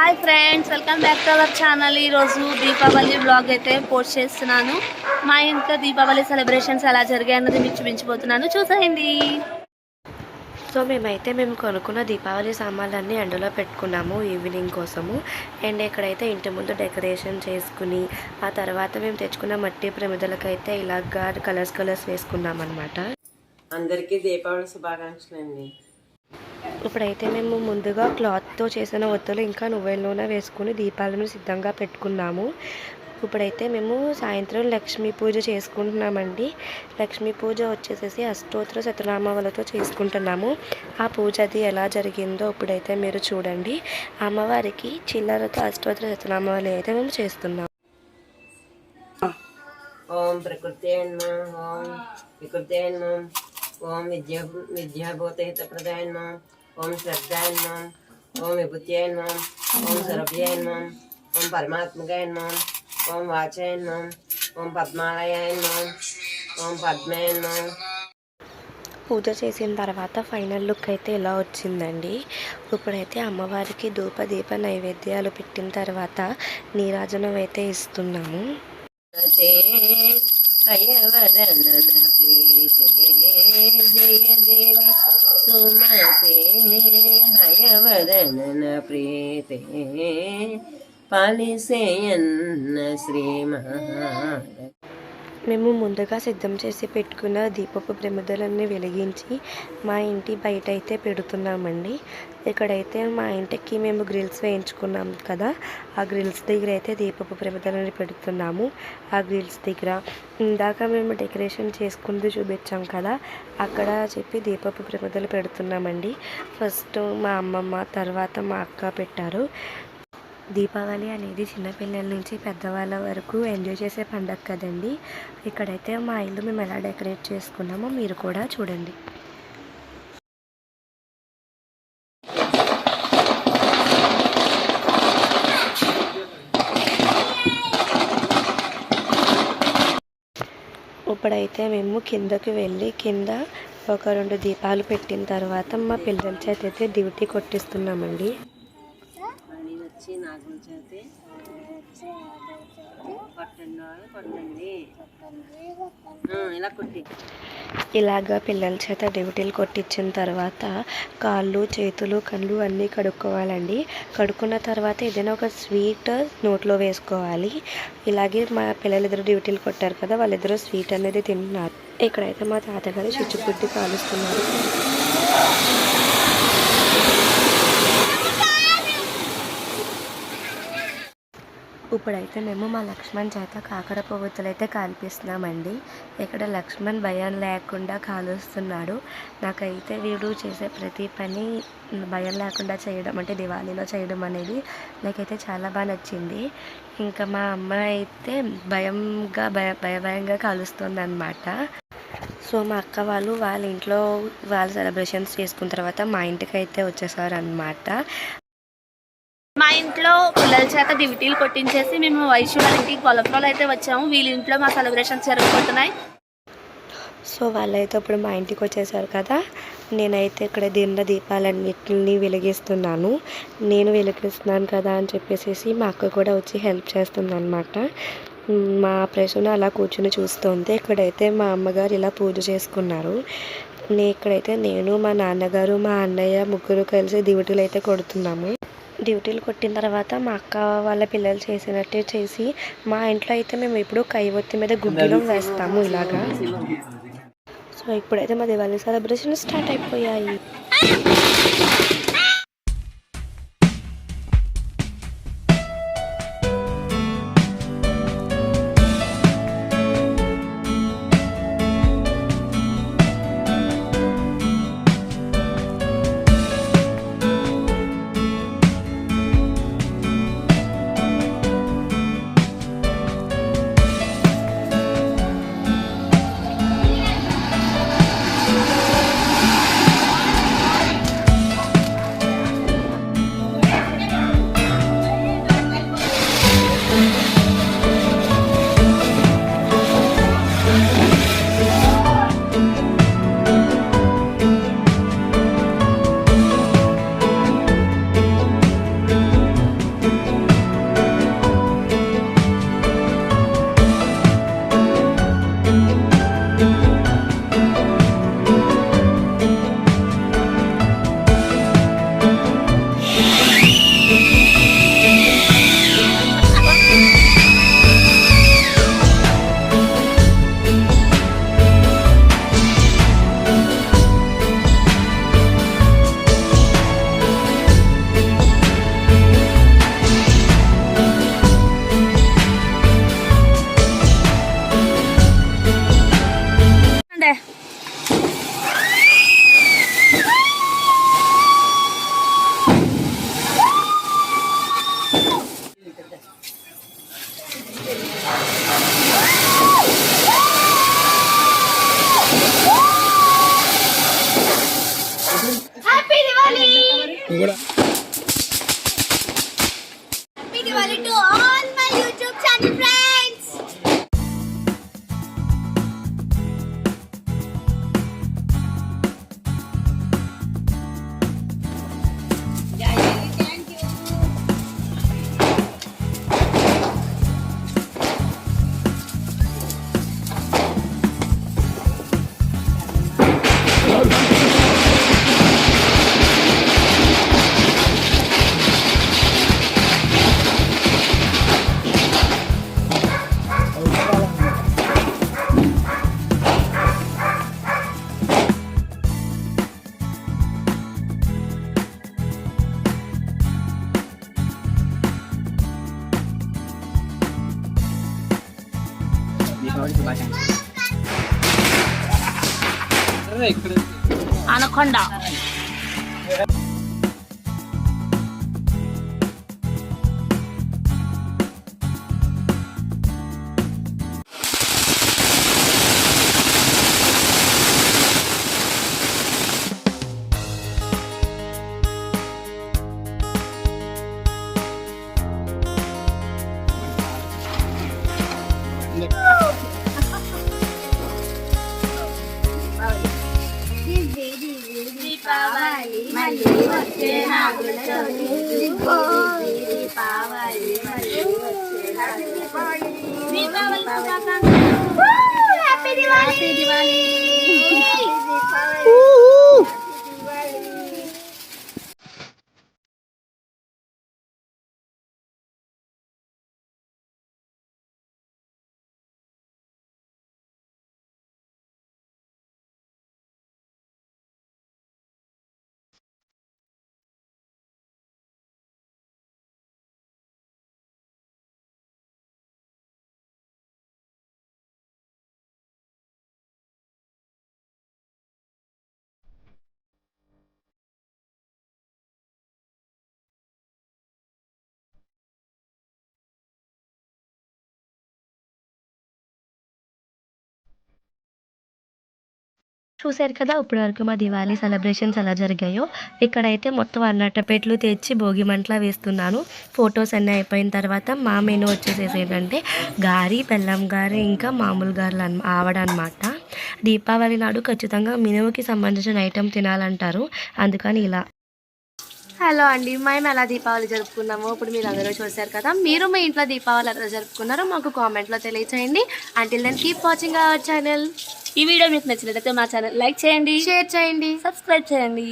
Hi friends, welcome back to our channel. ఈరోజు Deepavali blog అయితే post చేస్తున్నాను. మా ఇంట్లో దీపావళి సెలబ్రేషన్స్ ఎలా జరిగాయి అన్నది మీకు చూపించబోతున్నాను, చూసేయండి. సో మేము కొనుక్కున్న దీపావళి సామాన్లన్నీ ఎండలో పెట్టుకున్నాము ఈవినింగ్ కోసము. అండ్ ఇక్కడైతే ఇంటి ముందు డెకరేషన్ చేసుకుని ఆ తర్వాత మేము తెచ్చుకున్న మట్టి ప్రమిదలకైతే ఇలాగా కలర్స్ వేసుకున్నాం అనమాట. అందరికీ దీపావళి శుభాకాంక్షలు అండి. ఇప్పుడైతే మేము ముందుగా క్లాత్తో చేసిన ఒత్తులు ఇంకా నువ్వుల నూనె వేసుకుని దీపాలను సిద్ధంగా పెట్టుకున్నాము. ఇప్పుడైతే మేము సాయంత్రం లక్ష్మీ పూజ చేసుకుంటున్నామండి. లక్ష్మీ పూజ వచ్చేసేసి అష్టోత్తర శతనామాలతో చేసుకుంటున్నాము. ఆ పూజ అది ఎలా జరిగిందో ఇప్పుడైతే మీరు చూడండి. అమ్మవారికి చిల్లరతో అష్టోత్తర శతనామాలు అయితే మేము చేస్తున్నాము. ఓం ప్రకృతి ఓం వికృతి ఓం విద్యాభూతహిత ప్రదాయ ఓం శ్రద్ధాయ ఓం విభూత్యాయ ఓం సరభ్యాయ ఓం పరమాత్మకాయ ఓం వాచాయ ఓం పద్మాలయాయ ఓం పద్మాయ. పూజ చేసిన తర్వాత ఫైనల్ లుక్ అయితే ఇలా వచ్చిందండి. ఇప్పుడైతే అమ్మవారికి ధూప దీప నైవేద్యాలు పెట్టిన తర్వాత నీరాజనం అయితే ఇస్తున్నాము. హయవదన ప్రీతే జయ దేవి సుమతే హయవదన ప్రీతే పాలిసేయన్న శ్రీమహా. మేము ముందుగా సిద్ధం చేసి పెట్టుకున్న దీపపు ప్రమిదలన్నీ వెలిగించి మా ఇంటి బయట అయితే పెడుతున్నామండి. ఇక్కడైతే మా ఇంటికి మేము గ్రిల్స్ వేయించుకున్నాం కదా, ఆ గ్రిల్స్ దగ్గర అయితే దీపపు ప్రమిదలని పెడుతున్నాము. ఆ గ్రిల్స్ దగ్గర ఇందాక మేము డెకరేషన్ చేసుకుంటూ చూపించాం కదా, అక్కడ చెప్పి దీపపు ప్రమిదలు పెడుతున్నామండి. ఫస్ట్ మా అమ్మమ్మ, తర్వాత మా అక్క పెట్టారు. దీపావళి అనేది చిన్నపిల్లల నుంచి పెద్దవాళ్ళ వరకు ఎంజాయ్ చేసే పండగ కదండి. ఇక్కడైతే మా ఇల్లు మేము ఎలా డెకరేట్ చేసుకున్నామో మీరు కూడా చూడండి. ఇప్పుడైతే మేము కిందకి వెళ్ళి కింద ఒక 2 దీపాలు పెట్టిన తర్వాత మా పిల్లల చేత అయితే డ్యూటీ కొట్టిస్తున్నామండి. నాగుల చేతి కొట్టండి ఇలా కొట్టి ఇలాగా పిల్లల చేత డ్యూటీలు కొట్టించిన తర్వాత కాళ్ళు, చేతులు, కళ్ళు అన్నీ కడుక్కోవాలండి. కడుక్కున్న తర్వాత ఏదైనా ఒక స్వీట్ నోట్లో వేసుకోవాలి. ఇలాగే మా పిల్లలిద్దరు డ్యూటీలు కొట్టారు కదా, వాళ్ళిద్దరూ స్వీట్ అనేది తింటున్నారు. ఇక్కడైతే మా తాతగారు చిచ్చుబుడ్డి కాలుస్తున్నారు. ఇప్పుడైతే మేము మా లక్ష్మణ్ చేత కాకర పువ్వుతులు అయితే కాల్పిస్తున్నామండి. ఇక్కడ లక్ష్మణ్ భయం లేకుండా కాలుస్తున్నాడు. నాకైతే వీడు చేసే ప్రతి పని భయం లేకుండా చేయడం, అంటే దివాళీలో చేయడం అనేది నాకైతే చాలా బాగా నచ్చింది. ఇంకా మా అమ్మ అయితే భయంగా కాలుస్తుంది అన్నమాట. సో మా అక్క వాళ్ళ ఇంట్లో వాళ్ళ సెలబ్రేషన్స్ చేసుకున్న తర్వాత మా ఇంటికి అయితే వచ్చేసారు అన్నమాట. మా ఇంట్లో పిల్లల చేత డ్యూటీలు కొట్టించేసి మేము వైశ్య వాళ్ళ ఇంటికి కొలప్రోలు అయితే వచ్చాము. వీళ్ళ ఇంట్లో మా సెలబ్రేషన్స్ జరుగుతున్నాయి. సో వాళ్ళైతే ఇప్పుడు మా ఇంటికి వచ్చేసారు కదా, నేనైతే ఇక్కడ దీపాలన్నిటిని వెలిగిస్తున్నాను. నేను వెలిగిస్తున్నాను కదా అని చెప్పేసి మా అక్క కూడా వచ్చి హెల్ప్ చేస్తుంది అనమాట. మా ప్రశ్న అలా కూర్చుని చూస్తుంది. ఇక్కడైతే మా అమ్మగారు ఇలా పూజ చేసుకున్నారు. ఇక్కడైతే నేను, మా నాన్నగారు, మా అన్నయ్య ముగ్గురు కలిసి డ్యూటీలు అయితే కొడుతున్నాము. డ్యూటీలు కొట్టిన తర్వాత మా అక్క వాళ్ళ పిల్లలు చేసినట్టే చేసి మా ఇంట్లో అయితే మేము ఇప్పుడు కైవొత్తి మీద గుగ్గిలం వేస్తాము ఇలాగా. సో ఇప్పుడైతే మా దివాళీ సెలబ్రేషన్ స్టార్ట్ అయిపోయాయి. Diwali to all my YouTube channel friends. Anaconda Deepavali మళ్ళీ వచ్చే నాగుల చవితి దీపావళి మళ్ళీ వచ్చే దీపావళి శుభాకాంక్షలు హ్యాపీ దివాళీ చూశారు కదా ఇప్పటి వరకు మా దివాళీ సెలబ్రేషన్స్ ఎలా జరిగాయో. ఇక్కడైతే మొత్తం అన్నట్టపెట్లు తెచ్చి భోగి మంటలా వేస్తున్నాను. ఫొటోస్ అన్నీ అయిపోయిన తర్వాత మా మెనూ వచ్చేసేసి ఏంటంటే గారి, బెల్లం గారి, ఇంకా మామూలు గారెలు ఆవడ అనమాట. దీపావళి నాడు ఖచ్చితంగా మినుముకి సంబంధించిన ఐటెం తినాలంటారు, అందుకని ఇలా. హలో అండి, మేము ఎలా దీపావళి జరుపుకున్నామో ఇప్పుడు మీరు అందరూ చూశారు కదా. మీరు మీ ఇంట్లో దీపావళి ఎలా జరుపుకున్నారో మాకు కామెంట్లో తెలియచేయండి. Until then keep watching our channel. ఈ వీడియో మీకు నచ్చినట్లయితే మా ఛానల్ లైక్ చేయండి, షేర్ చేయండి, సబ్స్క్రైబ్ చేయండి.